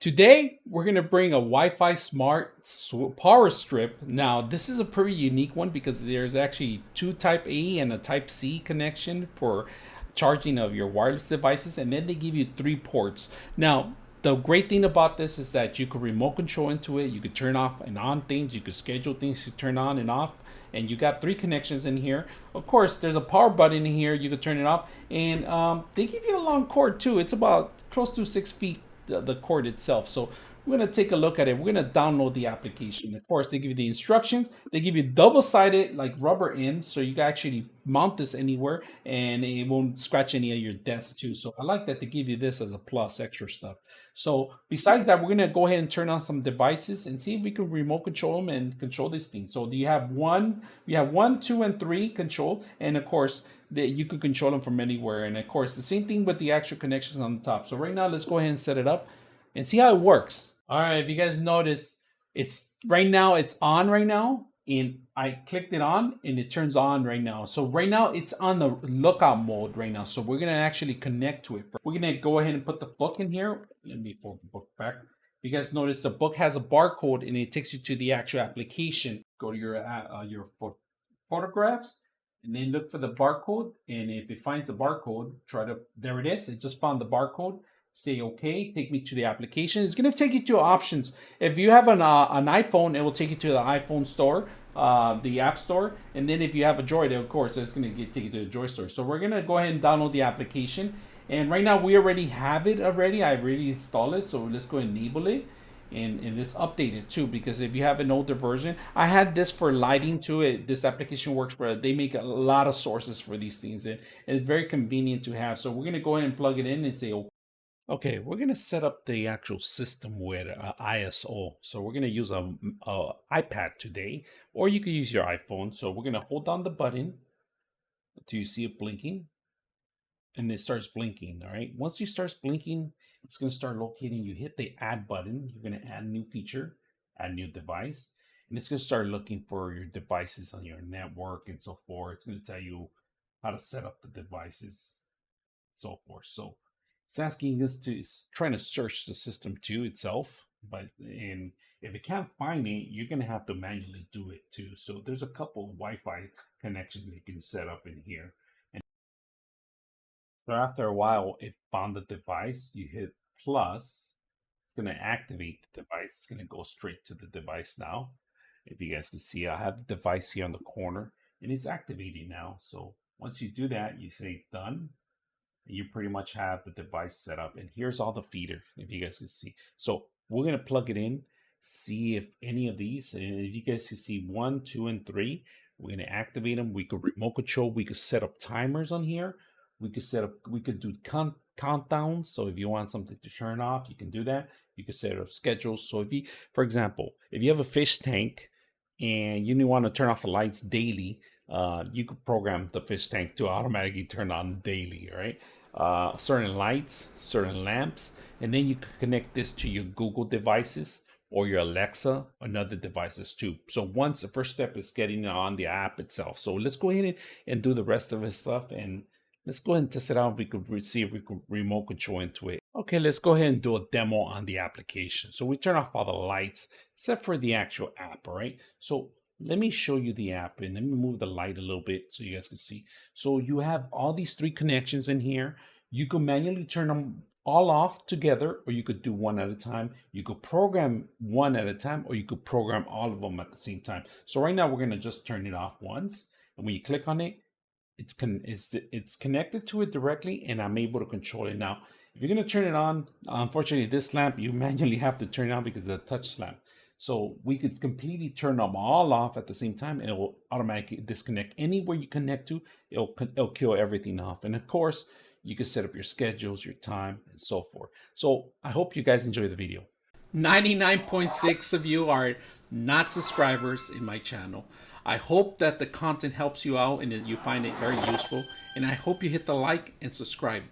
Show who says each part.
Speaker 1: Today, we're going to bring a Wi-Fi smart power strip. Now, this is a pretty unique one because there's actually two Type A and a Type C connection for charging of your wireless devices, and then they give you three ports. Now, the great thing about this is that you could remote control into it. You could turn off and on things. You could schedule things to turn on and off. And you got three connections in here. Of course, there's a power button in here. You could turn it off. And they give you a long cord too. It's about close to 6 feet, the cord itself. So we're going to take a look at it. We're going to download the application. Of course, they give you the instructions. They give you double-sided like rubber ends, so you can actually mount this anywhere and it won't scratch any of your desk too. So I like that they give you this as a plus extra stuff. So besides that, we're going to go ahead and turn on some devices and see if we can remote control them and control these things. So do you have one, 2, and 3 control, and of course you could control them from anywhere. And of course, the same thing with the actual connections on the top. So right now, let's go ahead and set it up and see how it works. All right, if you guys notice, it's on right now, and I clicked it on and it turns on right now. So right now it's on the lookout mode right now. So we're gonna actually connect to it. We're gonna go ahead and put the book in here. Let me pull the book back. You guys notice the book has a barcode and it takes you to the actual application. Go to your photographs and then look for the barcode. And if it finds the barcode, there it is. It just found the barcode. Say okay, take me to the application. It's going to take you to options. If you have an iPhone, it will take you to the iPhone store, the App Store. And then if you have a Droid, of course, it's going to take you to the Droid store. So we're going to go ahead and download the application. And right now we already have it already. I already installed it. So let's go and enable it. And let's update it too, because if you have an older version, I had this for lighting too. This application works for, they make a lot of sources for these things. And it's very convenient to have. So we're going to go ahead and plug it in and say, okay, we're going to set up the actual system with ISO. So we're going to use a iPad today, or you could use your iPhone. So we're going to hold down the button until you see it blinking, and it starts blinking. All right. Once it starts blinking, it's going to start locating. You hit the add button. You're going to add new feature, add new device, and it's going to start looking for your devices on your network and so forth. It's going to tell you how to set up the devices, so forth. So it's asking us it's trying to search the system too itself, and if it can't find it, you're going to have to manually do it too. So there's a couple of Wi-Fi connections you can set up in here. And so after a while, it found the device, you hit plus, it's going to activate the device. It's going to go straight to the device now. If you guys can see, I have the device here on the corner and it's activating now. So once you do that, you say done. You pretty much have the device set up, and here's all the feeder, if you guys can see. So we're going to plug it in, see if any of these, and if you guys can see 1, 2, and 3, we're going to activate them. We could remote control. We could set up timers on here. We could do countdowns. So if you want something to turn off, you can do that. You could set up schedules. So for example, if you have a fish tank and you want to turn off the lights daily, you could program the fish tank to automatically turn on daily, right? Certain lights, certain lamps, and then you can connect this to your Google devices or your Alexa and other devices too. So once the first step is getting on the app itself. So let's go ahead and do the rest of this stuff, and let's go ahead and test it out. We could see if we could remote control into it. Okay, let's go ahead and do a demo on the application. So we turn off all the lights except for the actual app, all right? So let me show you the app, and let me move the light a little bit so you guys can see. So you have all these three connections in here. You can manually turn them all off together, or you could do one at a time. You could program one at a time, or you could program all of them at the same time. So right now we're going to just turn it off once. And when you click on it, it's connected to it directly, and I'm able to control it. Now, if you're going to turn it on, unfortunately, this lamp, you manually have to turn it on because of the touch lamp. So we could completely turn them all off at the same time, and it will automatically disconnect. Anywhere you connect to, it'll kill everything off. And of course, you can set up your schedules, your time, and so forth. So I hope you guys enjoy the video. 99.6 of you are not subscribers in my channel. I hope that the content helps you out and that you find it very useful. And I hope you hit the like and subscribe.